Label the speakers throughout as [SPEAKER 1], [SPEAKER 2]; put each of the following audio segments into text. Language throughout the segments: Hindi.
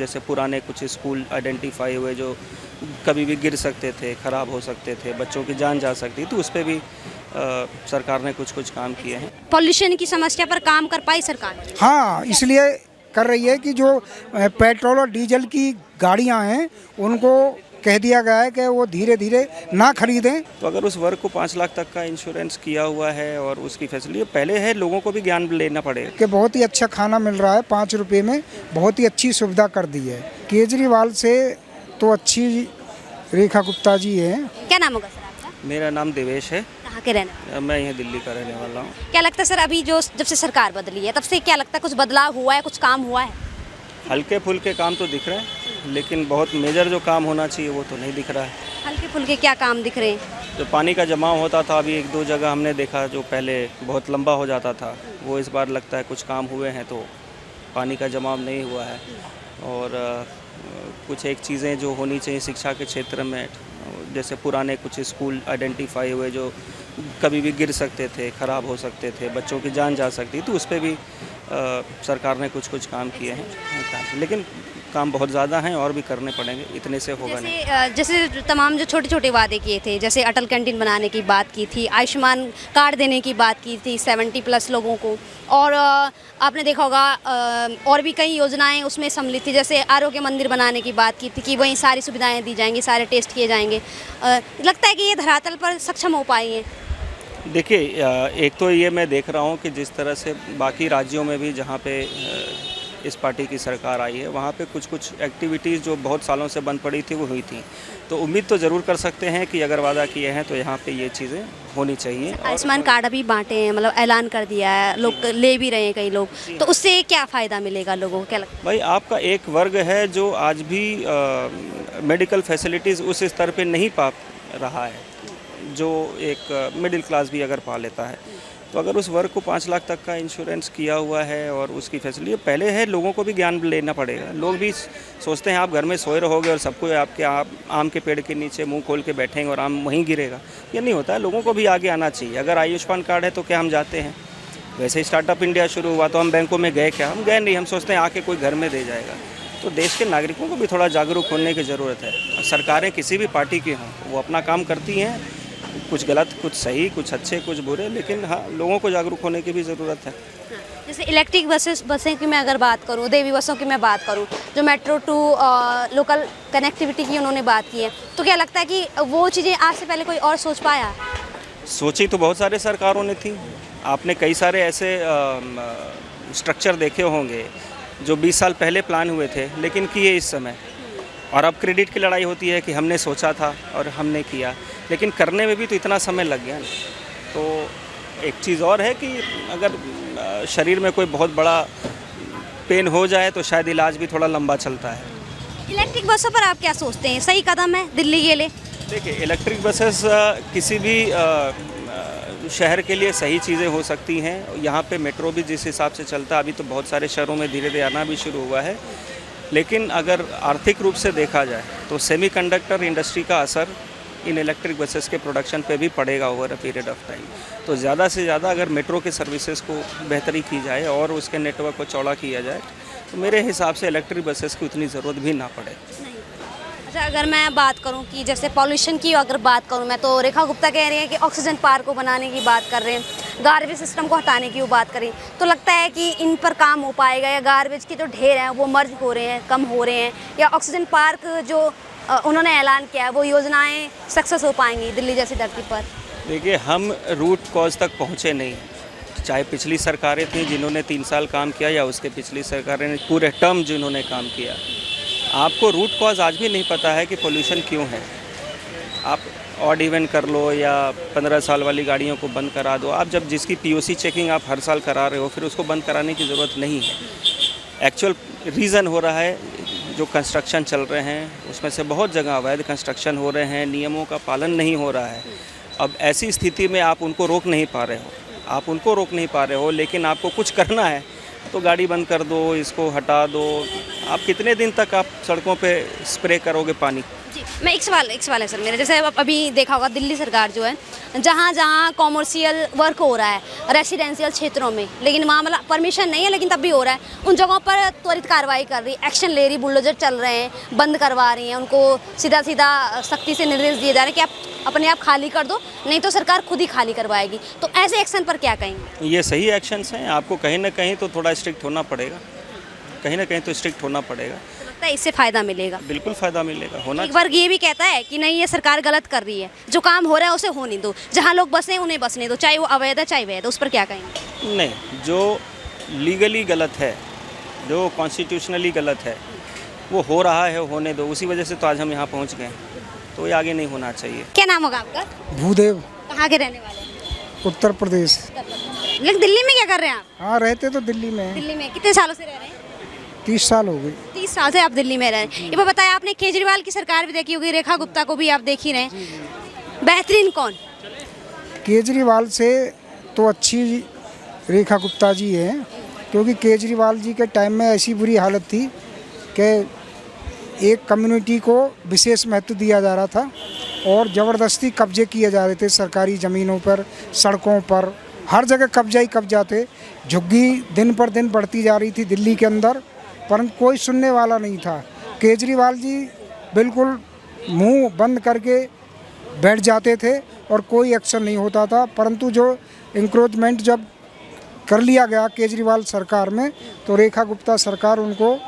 [SPEAKER 1] जैसे पुराने कुछ स्कूल आइडेंटिफाई हुए जो कभी भी गिर सकते थे, ख़राब हो सकते थे, बच्चों की जान जा सकती, तो उस पे भी सरकार ने कुछ काम किए हैं।
[SPEAKER 2] पॉल्यूशन की समस्या पर काम कर पाई सरकार?
[SPEAKER 3] हाँ, इसलिए कर रही है कि जो पेट्रोल और डीजल की गाड़ियां हैं उनको कह दिया गया है कि वो धीरे धीरे ना खरीदें।
[SPEAKER 1] तो अगर उस वर्ग को 5 लाख तक का इंश्योरेंस किया हुआ है और उसकी फैसिलिटी पहले है, लोगों को भी ज्ञान लेना पड़ेगा
[SPEAKER 3] कि बहुत ही अच्छा खाना मिल रहा है 5 रुपये में, बहुत ही अच्छी सुविधा कर दी है केजरीवाल से। तो अच्छी रेखा गुप्ता जी हैं।
[SPEAKER 2] क्या नाम होगा सर आपका?
[SPEAKER 1] मेरा नाम देवेश है,
[SPEAKER 2] कहाँ के रहने वाले?
[SPEAKER 1] मैं यहाँ दिल्ली का रहने वाला हूँ।
[SPEAKER 2] क्या लगता है सर, अभी जो जब से सरकार बदली है तब से क्या लगता है कुछ बदलाव हुआ है, कुछ काम हुआ है?
[SPEAKER 1] हल्के फुल्के काम तो दिख रहे हैं, लेकिन बहुत मेजर जो काम होना चाहिए वो तो नहीं दिख रहा है।
[SPEAKER 2] हल्के फुल्के क्या काम दिख रहे हैं?
[SPEAKER 1] जो पानी का जमाव होता था, अभी 1-2 जगह हमने देखा जो पहले बहुत लंबा हो जाता था, वो इस बार लगता है कुछ काम हुए हैं, तो पानी का जमाव नहीं हुआ है। और कुछ एक चीज़ें जो होनी चाहिए शिक्षा के क्षेत्र में, जैसे पुराने कुछ स्कूल आइडेंटिफाई हुए जो कभी भी गिर सकते थे, ख़राब हो सकते थे, बच्चों की जान जा सकती, तो उस पे भी सरकार ने कुछ काम किए हैं। लेकिन काम बहुत ज़्यादा हैं और भी करने पड़ेंगे, इतने से होगा नहीं।
[SPEAKER 2] जैसे तमाम जो छोटे छोटे वादे किए थे, जैसे अटल कैंटीन बनाने की बात की थी, आयुष्मान कार्ड देने की बात की थी 70+ लोगों को, और आपने देखा होगा और भी कई योजनाएं उसमें सम्मिलित थी, जैसे आरोग्य मंदिर बनाने की बात की थी कि वहीं सारी सुविधाएं दी जाएंगी, सारे टेस्ट किए जाएंगे। लगता है कि ये धरातल पर सक्षम हो पाई हैं?
[SPEAKER 1] देखिए, एक तो ये मैं देख रहा हूँ कि जिस तरह से बाकी राज्यों में भी जहाँ पे इस पार्टी की सरकार आई है, वहाँ पे कुछ एक्टिविटीज़ जो बहुत सालों से बंद पड़ी थी वो हुई थी। तो उम्मीद तो ज़रूर कर सकते हैं कि अगर वादा किए हैं तो यहाँ पे ये चीज़ें होनी चाहिए।
[SPEAKER 2] आयुष्मान कार्ड अभी बांटे हैं, मतलब ऐलान कर दिया है, लोग ले भी रहे हैं कई लोग, तो उससे क्या फ़ायदा मिलेगा लोगों को, क्या लगता है?
[SPEAKER 1] भाई, आपका एक वर्ग है जो आज भी मेडिकल फैसिलिटीज़ उस स्तर पे नहीं पा रहा है, जो एक मिडिल क्लास भी अगर पा लेता है। तो अगर उस वर्ग को 5 लाख तक का इंश्योरेंस किया हुआ है और उसकी फैसिलिटी पहले है, लोगों को भी ज्ञान लेना पड़ेगा। लोग भी सोचते हैं आप घर में सोए रहोगे और सबको आपके आम के पेड़ के नीचे मुंह खोल के बैठेंगे और आम वहीं गिरेगा, ये नहीं होता है। लोगों को भी आगे आना चाहिए। अगर आयुष्मान कार्ड है तो क्या हम जाते हैं? वैसे ही स्टार्टअप इंडिया शुरू हुआ तो हम बैंकों में गए क्या? हम गए नहीं। हम सोचते हैं आके कोई घर में दे जाएगा। तो देश के नागरिकों को भी थोड़ा जागरूक होने की ज़रूरत है। सरकारें किसी भी पार्टी की हों, वो अपना काम करती हैं, कुछ गलत, कुछ सही, कुछ अच्छे, कुछ बुरे, लेकिन हाँ, लोगों को जागरूक होने की भी ज़रूरत है।
[SPEAKER 2] जैसे इलेक्ट्रिक बसें की मैं अगर बात करूँ, देवी बसों की मैं बात करूँ, जो मेट्रो टू लोकल कनेक्टिविटी की उन्होंने बात की है, तो क्या लगता है कि वो चीज़ें आज से पहले कोई और सोच पाया?
[SPEAKER 1] सोची तो बहुत सारे सरकारों ने थी। आपने कई सारे ऐसे स्ट्रक्चर देखे होंगे जो 20 साल पहले प्लान हुए थे, लेकिन किए इस समय। और अब क्रेडिट की लड़ाई होती है कि हमने सोचा था और हमने किया, लेकिन करने में भी तो इतना समय लग गया ना। तो एक चीज़ और है कि अगर शरीर में कोई बहुत बड़ा पेन हो जाए तो शायद इलाज भी थोड़ा लंबा चलता है।
[SPEAKER 2] इलेक्ट्रिक बसों पर आप क्या सोचते हैं, सही कदम है दिल्ली के लिए?
[SPEAKER 1] देखिए, इलेक्ट्रिक बसेस किसी भी शहर के लिए सही चीज़ें हो सकती हैं। यहाँ पे मेट्रो भी जिस हिसाब से चलता है, अभी तो बहुत सारे शहरों में धीरे धीरे आना भी शुरू हुआ है। लेकिन अगर आर्थिक रूप से देखा जाए तो सेमीकंडक्टर इंडस्ट्री का असर इन इलेक्ट्रिक बसेस के प्रोडक्शन पे भी पड़ेगा over a period of time. तो ज़्यादा से ज़्यादा अगर मेट्रो के सर्विसेज को बेहतरी की जाए और उसके नेटवर्क को चौड़ा किया जाए, तो मेरे हिसाब से इलेक्ट्रिक बसेस की उतनी ज़रूरत भी ना पड़े।
[SPEAKER 2] अच्छा, अगर मैं बात करूं कि जैसे पॉल्यूशन की अगर बात करूं मैं, तो रेखा गुप्ता कह रही है कि ऑक्सीजन पार्क को बनाने की बात कर रहे हैं, गार्बेज सिस्टम को हटाने की वो बात कर रही हैं। तो लगता है कि इन पर काम हो पाएगा, या गार्बेज के जो ढेर हैं वो मर्ज हो रहे हैं, कम हो रहे हैं, या ऑक्सीजन पार्क जो उन्होंने ऐलान किया है वो योजनाएं सक्सेस हो पाएंगी दिल्ली जैसी धरती पर?
[SPEAKER 1] देखिए, हम रूट कॉज तक पहुँचे नहीं। चाहे पिछली सरकारें थीं जिन्होंने 3 साल काम किया, या उसके पिछली सरकारें ने पूरे टर्म जिन्होंने काम किया, आपको रूट कॉज आज भी नहीं पता है कि पोल्यूशन क्यों है। आप ऑड इवन कर लो या 15 साल वाली गाड़ियों को बंद करा दो। आप जब जिसकी पीओसी चेकिंग आप हर साल करा रहे हो, फिर उसको बंद कराने की ज़रूरत नहीं है। एक्चुअल रीज़न हो रहा है जो कंस्ट्रक्शन चल रहे हैं उसमें से बहुत जगह अवैध कंस्ट्रक्शन हो रहे हैं, नियमों का पालन नहीं हो रहा है। अब ऐसी स्थिति में आप उनको रोक नहीं पा रहे हो, लेकिन आपको कुछ करना है तो गाड़ी बंद कर दो, इसको हटा दो। आप कितने दिन तक आप सड़कों पे स्प्रे करोगे पानी?
[SPEAKER 2] मैं एक सवाल है सर मेरा, जैसे अभी देखा होगा दिल्ली सरकार जो है जहाँ जहाँ कॉमर्शियल वर्क हो रहा है रेसिडेंशियल क्षेत्रों में, लेकिन वहाँ मतलब परमिशन नहीं है लेकिन तब भी हो रहा है, उन जगहों पर त्वरित कार्रवाई कर रही, एक्शन ले रही, बुलडोजर चल रहे हैं, बंद करवा रही हैं, उनको सीधा सख्ती से निर्देश दिए जा रहे हैं कि आप अपने आप खाली कर दो, नहीं तो सरकार खुद ही खाली करवाएगी। तो ऐसे एक्शन पर क्या कहेंगे?
[SPEAKER 1] ये सही एक्शंस हैं, आपको कहीं ना कहीं तो थोड़ा स्ट्रिक्ट होना पड़ेगा, कहीं ना कहीं तो स्ट्रिक्ट होना पड़ेगा।
[SPEAKER 2] तो लगता है इससे फ़ायदा मिलेगा?
[SPEAKER 1] बिल्कुल फ़ायदा मिलेगा, होना
[SPEAKER 2] एक वर्ग ये भी कहता है कि नहीं ये सरकार गलत कर रही है, जो काम हो रहा है उसे होने दो, जहाँ लोग बसे उन्हें बसने दो, चाहे वो अवैध है चाहे वैध, उस पर क्या कहेंगे?
[SPEAKER 1] नहीं, जो लीगली गलत है, जो कॉन्स्टिट्यूशनली गलत है, वो हो रहा है, होने दो। उसी वजह से तो आज हम यहाँ पहुँच गए, तो ये आगे नहीं होना चाहिए।
[SPEAKER 2] क्या नाम होगा आपका?
[SPEAKER 3] भूदेव,
[SPEAKER 2] कहाँ के रहने वाले हैं?
[SPEAKER 3] उत्तर प्रदेश।
[SPEAKER 2] लेकिन दिल्ली में क्या कर रहे हैं आप?
[SPEAKER 3] हाँ, रहते तो दिल्ली में हैं।
[SPEAKER 2] दिल्ली में कितने सालों से रह रहे हैं?
[SPEAKER 3] 30 साल हो गए।
[SPEAKER 2] 30 साल से आप दिल्ली में रह रहे हैं। ये बात बताया आपने, केजरीवाल की सरकार भी देखी होगी, रेखा गुप्ता को भी आप देख ही रहे हैं, बेहतरीन कौन?
[SPEAKER 3] केजरीवाल से तो अच्छी रेखा गुप्ता जी हैं, क्योंकि केजरीवाल जी के टाइम में ऐसी बुरी हालत थी कि एक कम्युनिटी को विशेष महत्व दिया जा रहा था और ज़बरदस्ती कब्जे किए जा रहे थे सरकारी ज़मीनों पर, सड़कों पर, हर जगह कब्जा ही कब्जा थे। झुग्गी दिन पर दिन बढ़ती जा रही थी दिल्ली के अंदर, परंतु कोई सुनने वाला नहीं था। केजरीवाल जी बिल्कुल मुंह बंद करके बैठ जाते थे और कोई एक्शन नहीं होता था, परंतु जो इंक्रोचमेंट जब कर लिया गया केजरीवाल सरकार में, तो रेखा गुप्ता सरकार उनको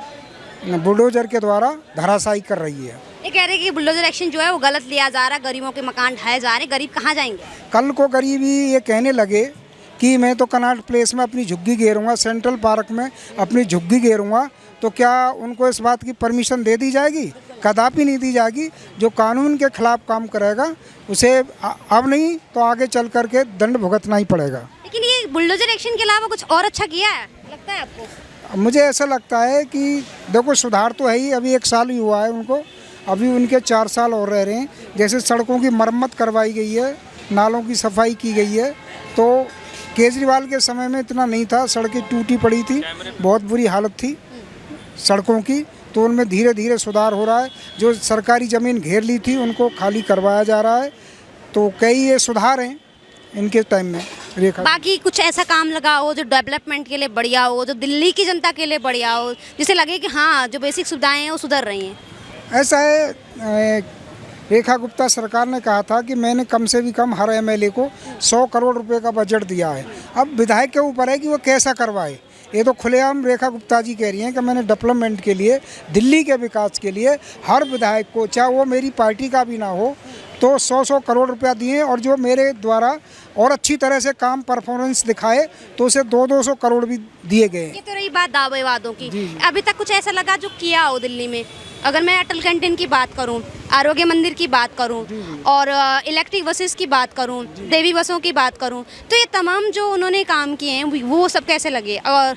[SPEAKER 3] बुलडोजर के द्वारा धराशायी कर रही है।
[SPEAKER 2] ये कह रहे हैं कि बुलडोजर एक्शन जो है वो गलत लिया जा रहा है, गरीबों के मकान ढाए जा रहे हैं, गरीब कहाँ जाएंगे?
[SPEAKER 3] कल को गरीब ही ये कहने लगे कि मैं तो कनॉट प्लेस में अपनी झुग्गी घेरूंगा, सेंट्रल पार्क में अपनी झुग्गी घेरूंगा, तो क्या उनको इस बात की परमिशन दे दी जाएगी? कदापि नहीं दी जाएगी। जो कानून के खिलाफ काम करेगा उसे अब नहीं तो आगे चल करके दंड भुगतना ही पड़ेगा।
[SPEAKER 2] लेकिन ये बुलडोजर एक्शन के अलावा कुछ और अच्छा किया है लगता है आपको?
[SPEAKER 3] मुझे ऐसा लगता है कि देखो, सुधार तो है ही, अभी 1 साल ही हुआ है उनको, अभी उनके 4 साल और रह रहे हैं। जैसे सड़कों की मरम्मत करवाई गई है, नालों की सफाई की गई है, तो केजरीवाल के समय में इतना नहीं था, सड़कें टूटी पड़ी थी, बहुत बुरी हालत थी सड़कों की, तो उनमें धीरे धीरे सुधार हो रहा है। जो सरकारी ज़मीन घेर ली थी उनको खाली करवाया जा रहा है, तो कई ये सुधार हैं इनके टाइम में। रेखा,
[SPEAKER 2] बाकी कुछ ऐसा काम लगा हो जो डेवलपमेंट के लिए बढ़िया हो, जो दिल्ली की जनता के लिए बढ़िया हो, जिसे लगे कि हाँ जो बेसिक सुविधाएं हैं वो सुधर रही हैं?
[SPEAKER 3] ऐसा है, रेखा गुप्ता सरकार ने कहा था कि मैंने कम से भी कम हर एमएलए को 100 करोड़ रुपए का बजट दिया है। अब विधायक के ऊपर है कि वो कैसा करवाए। ये तो खुलेआम रेखा गुप्ता जी कह रही हैं कि मैंने डेवलपमेंट के लिए, दिल्ली के विकास के लिए हर विधायक को, चाहे वो मेरी पार्टी का भी ना हो, तो 100 करोड़ रुपया दिए, और जो मेरे द्वारा और अच्छी तरह से काम परफॉर्मेंस दिखाए तो उसे 200 करोड़ भी दिए गए।
[SPEAKER 2] ये तो रही बात दावे वादों की। अभी तक कुछ ऐसा लगा जो किया हो दिल्ली में? अगर मैं अटल कैंटीन की बात करूं, आरोग्य मंदिर की बात करूं और इलेक्ट्रिक बसेस की बात करूं, देवी बसों की बात करूं, तो ये तमाम जो उन्होंने काम किए हैं वो सब कैसे लगे? और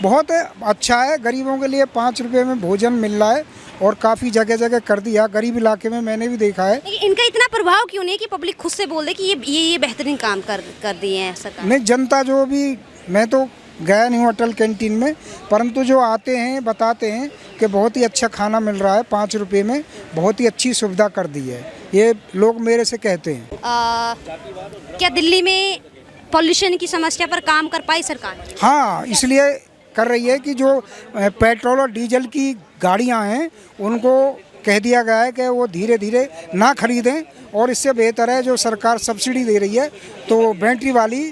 [SPEAKER 3] बहुत अच्छा है, गरीबों के लिए 5 रुपये में भोजन मिल रहा है और काफ़ी जगह जगह कर दिया, गरीब इलाके में मैंने भी देखा है।
[SPEAKER 2] लेकिन इनका इतना प्रभाव क्यों नहीं कि पब्लिक खुद से बोल दे कि ये बेहतरीन काम कर दिए हैं सरकार?
[SPEAKER 3] नहीं, जनता जो भी, मैं तो गया नहीं हूँ अटल कैंटीन में, परंतु जो आते हैं बताते हैं कि बहुत ही अच्छा खाना मिल रहा है, 5 रुपये में बहुत ही अच्छी सुविधा कर दी है, ये लोग मेरे से कहते हैं।
[SPEAKER 2] क्या दिल्ली में पॉल्यूशन की समस्या पर काम कर पाई सरकार?
[SPEAKER 3] हाँ, इसलिए कर रही है कि जो पेट्रोल और डीजल की गाड़ियाँ हैं उनको कह दिया गया है कि वो धीरे धीरे ना खरीदें, और इससे बेहतर है जो सरकार सब्सिडी दे रही है तो बैटरी वाली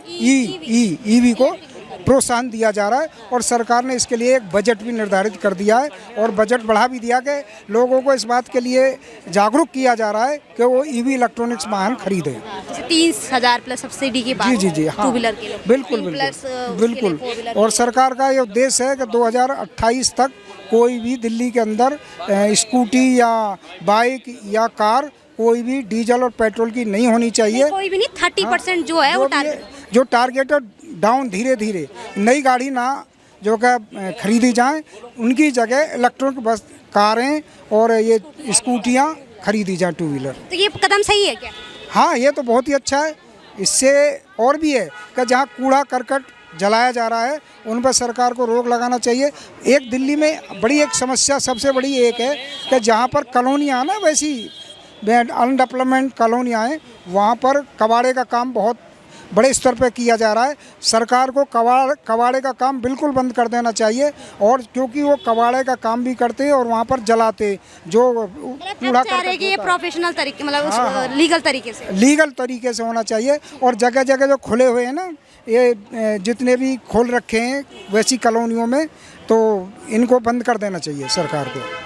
[SPEAKER 3] ईवी को प्रोत्साहन दिया जा रहा है, और सरकार ने इसके लिए एक बजट भी निर्धारित कर दिया है और बजट बढ़ा भी दिया कि लोगों को इस बात के लिए जागरूक किया जा रहा है कि वो ईवी इलेक्ट्रॉनिक्स वाहन खरीदें।
[SPEAKER 2] जैसे 30,000 प्लस सब्सिडी की बात,
[SPEAKER 3] जी हाँ,
[SPEAKER 2] 2 व्हीलर के लिए,
[SPEAKER 3] बिल्कुल बिल्कुल। और सरकार का ये उद्देश्य है कि 2028 तक कोई भी दिल्ली के अंदर स्कूटी या बाइक या कार कोई भी डीजल और पेट्रोल की नहीं होनी चाहिए।
[SPEAKER 2] कोई भी नहीं, 30% जो है वो
[SPEAKER 3] जो टारगेट डाउन, धीरे धीरे नई गाड़ी ना जो कि खरीदी जाए, उनकी जगह इलेक्ट्रॉनिक बस, कारें और ये स्कूटियाँ खरीदी जाए, 2 व्हीलर।
[SPEAKER 2] तो ये कदम सही है क्या?
[SPEAKER 3] हाँ, ये तो बहुत ही अच्छा है। इससे और भी है कि जहाँ कूड़ा करकट जलाया जा रहा है उन पर सरकार को रोक लगाना चाहिए। एक दिल्ली में बड़ी एक समस्या सबसे बड़ी एक है कि जहाँ पर कॉलोनियाँ ना वैसी अनडेवलपमेंट कॉलोनियाँ हैं, वहाँ पर कबाड़े का काम बहुत बड़े स्तर पर किया जा रहा है। सरकार को कबाड़े का काम बिल्कुल बंद कर देना चाहिए, और क्योंकि वो कबाड़े का काम भी करते हैं और वहाँ पर जलाते जो कूड़ा
[SPEAKER 2] चाह रहे हैं कि ये प्रोफेशनल तरीके मतलब लीगल तरीके से
[SPEAKER 3] लीगल तरीके से होना चाहिए। और जगह जगह जो खुले हुए हैं ना, ये जितने भी खोल रखे हैं वैसी कॉलोनियों में, तो इनको बंद कर देना चाहिए सरकार को।